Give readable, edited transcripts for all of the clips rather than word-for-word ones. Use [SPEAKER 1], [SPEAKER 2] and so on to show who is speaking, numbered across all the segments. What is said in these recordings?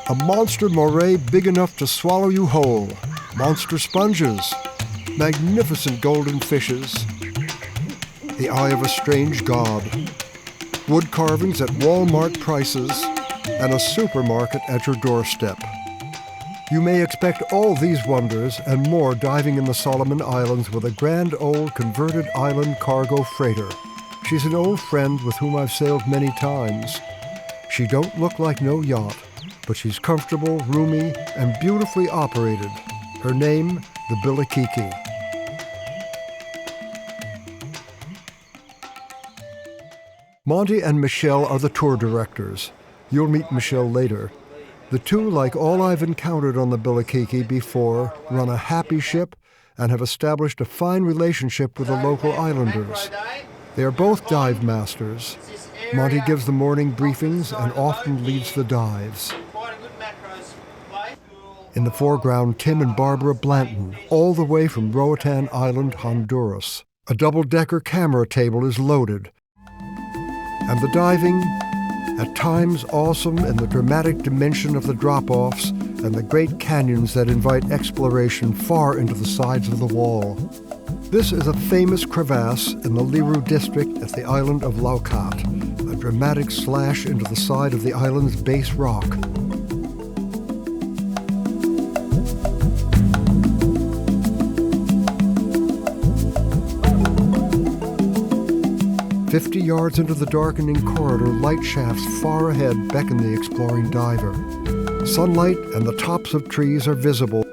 [SPEAKER 1] A monster moray big enough to swallow you whole. Monster sponges. Magnificent golden fishes. The eye of a strange god. Wood carvings at Walmart prices. And a supermarket at your doorstep. You may expect all these wonders and more diving in the Solomon Islands with a grand old converted island cargo freighter. She's an old friend with whom I've sailed many times. She don't look like no yacht, but she's comfortable, roomy, and beautifully operated. Her name, the Bilikiki. Monty and Michelle are the tour directors. You'll meet Michelle later. The two, like all I've encountered on the Bilikiki before, run a happy ship and have established a fine relationship with the local islanders. They are both dive masters. Monty gives the morning briefings and often leads the dives. In the foreground, Tim and Barbara Blanton, all the way from Roatan Island, Honduras. A double-decker camera table is loaded. And the diving, at times awesome in the dramatic dimension of the drop-offs and the great canyons that invite exploration far into the sides of the wall. This is a famous crevasse in the Liru district at the island of Laukat, a dramatic slash into the side of the island's base rock. "50 yards into the darkening corridor, light shafts far ahead beckon the exploring diver. Sunlight and the tops of trees are visible.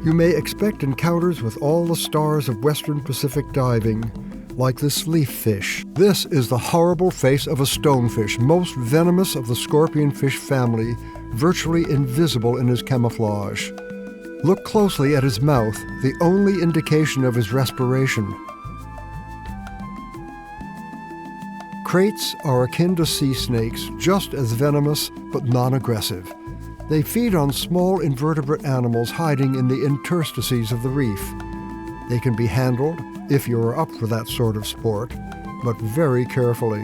[SPEAKER 1] You may expect encounters with all the stars of Western Pacific diving, like this leaf fish. This is the horrible face of a stonefish, most venomous of the scorpionfish family, virtually invisible in his camouflage. Look closely at his mouth, the only indication of his respiration. Kraits are akin to sea snakes, just as venomous but non-aggressive. They feed on small invertebrate animals hiding in the interstices of the reef. They can be handled, if you are up for that sort of sport, but very carefully.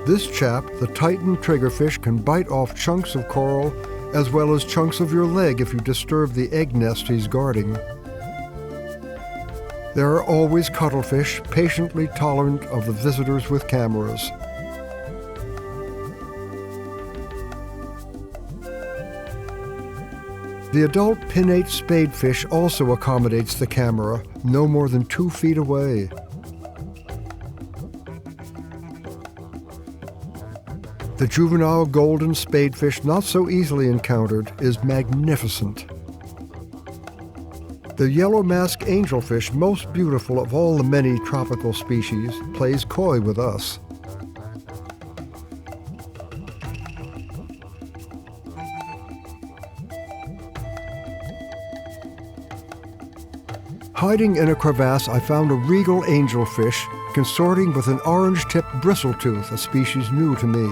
[SPEAKER 1] This chap, the Titan triggerfish, can bite off chunks of coral as well as chunks of your leg if you disturb the egg nest he's guarding. There are always cuttlefish, patiently tolerant of the visitors with cameras. The adult pinnate spadefish also accommodates the camera, no more than 2 feet away. The juvenile golden spadefish, not so easily encountered, is magnificent. The yellow mask angelfish, most beautiful of all the many tropical species, plays coy with us. Hiding in a crevasse, I found a regal angelfish consorting with an orange-tipped bristletooth, a species new to me.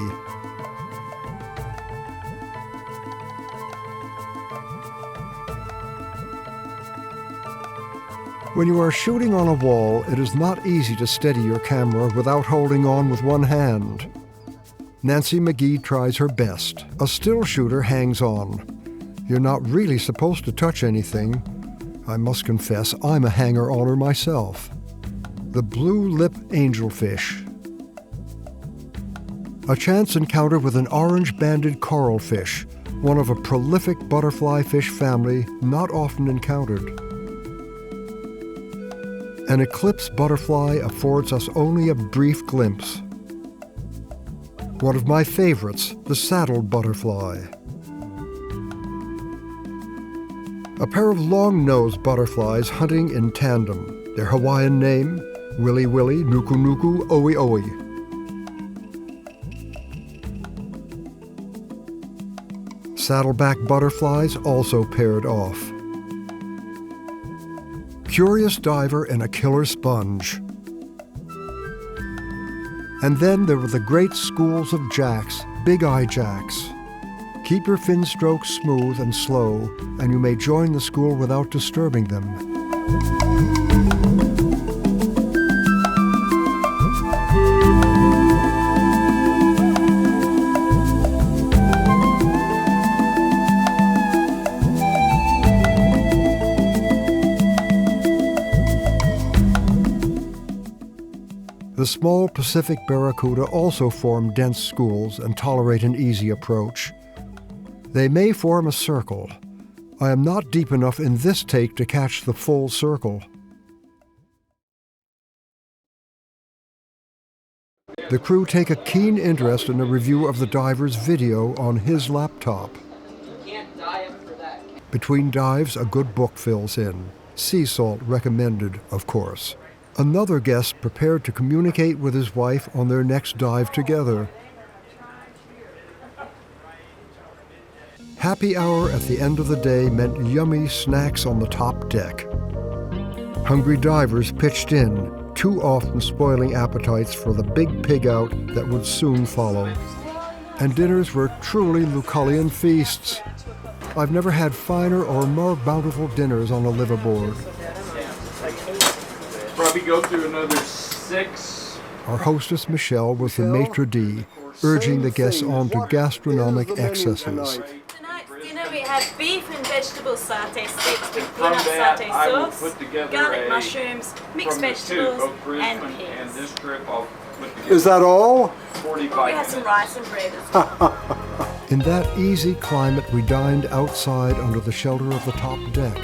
[SPEAKER 1] When you are shooting on a wall, it is not easy to steady your camera without holding on with one hand. Nancy McGee tries her best. A still shooter hangs on. You're not really supposed to touch anything. I must confess, I'm a hanger-oner myself. The blue lip angelfish. A chance encounter with an orange-banded coral fish, one of a prolific butterfly fish family not often encountered. An eclipse butterfly affords us only a brief glimpse. One of my favorites, the saddled butterfly. A pair of long-nosed butterflies hunting in tandem. Their Hawaiian name, Willy Willy, Nuku Nuku, Oe Oe. Saddleback butterflies also paired off. Curious diver and a killer sponge. And then there were the great schools of jacks, big-eye jacks. Keep your fin strokes smooth and slow, and you may join the school without disturbing them. The small Pacific barracuda also form dense schools and tolerate an easy approach. They may form a circle. I am not deep enough in this take to catch the full circle. The crew take a keen interest in a review of the diver's video on his laptop. Between dives, a good book fills in. Sea salt recommended, of course. Another guest prepared to communicate with his wife on their next dive together. Happy hour at the end of the day meant yummy snacks on the top deck. Hungry divers pitched in, too often spoiling appetites for the big pig out that would soon follow. And dinners were truly Lucullian feasts. I've never had finer or more bountiful dinners on a liveaboard.
[SPEAKER 2] Probably go through another 6.
[SPEAKER 1] Our hostess Michelle was the maitre d', urging the guests on to gastronomic excesses.
[SPEAKER 3] We had beef and vegetable satay sticks with peanut satay sauce, garlic mushrooms, mixed vegetables, and peas.
[SPEAKER 4] Is that all?
[SPEAKER 3] We had some rice and bread as well.
[SPEAKER 1] In that easy climate, we dined outside under the shelter of the top deck.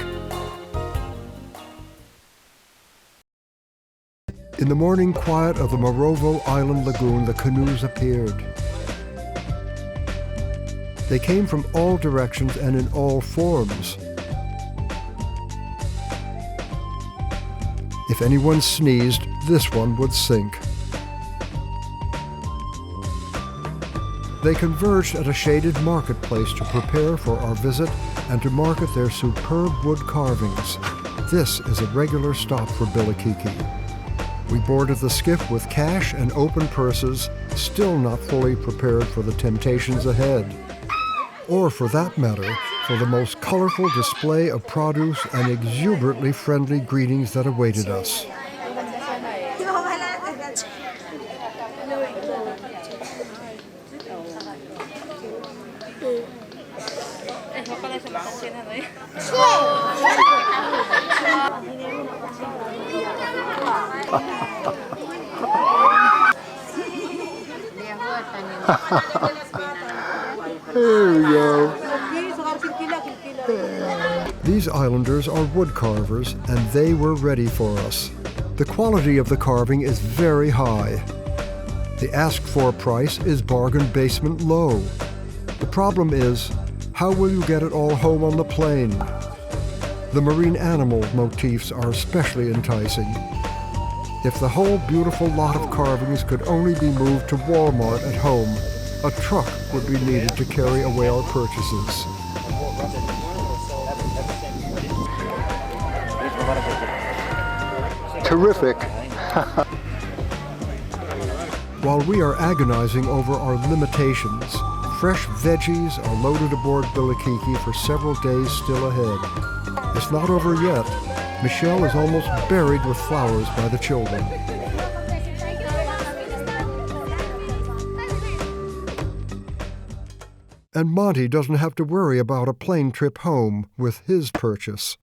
[SPEAKER 1] In the morning quiet of the Morovo Island Lagoon, the canoes appeared. They came from all directions and in all forms. If anyone sneezed, this one would sink. They converged at a shaded marketplace to prepare for our visit and to market their superb wood carvings. This is a regular stop for Bilikiki. We boarded the skiff with cash and open purses, still not fully prepared for the temptations ahead. Or for that matter, for the most colorful display of produce and exuberantly friendly greetings that awaited us.
[SPEAKER 4] There we go.
[SPEAKER 1] These islanders are wood carvers, and they were ready for us. The quality of the carving is very high. The asked-for price is bargain basement low. The problem is, how will you get it all home on the plane? The marine animal motifs are especially enticing. If the whole beautiful lot of carvings could only be moved to Walmart at home, a truck would be needed to carry away our purchases.
[SPEAKER 4] Terrific.
[SPEAKER 1] While we are agonizing over our limitations, fresh veggies are loaded aboard Bilikiki for several days still ahead. It's not over yet. Michelle is almost buried with flowers by the children. And Monty doesn't have to worry about a plane trip home with his purchase.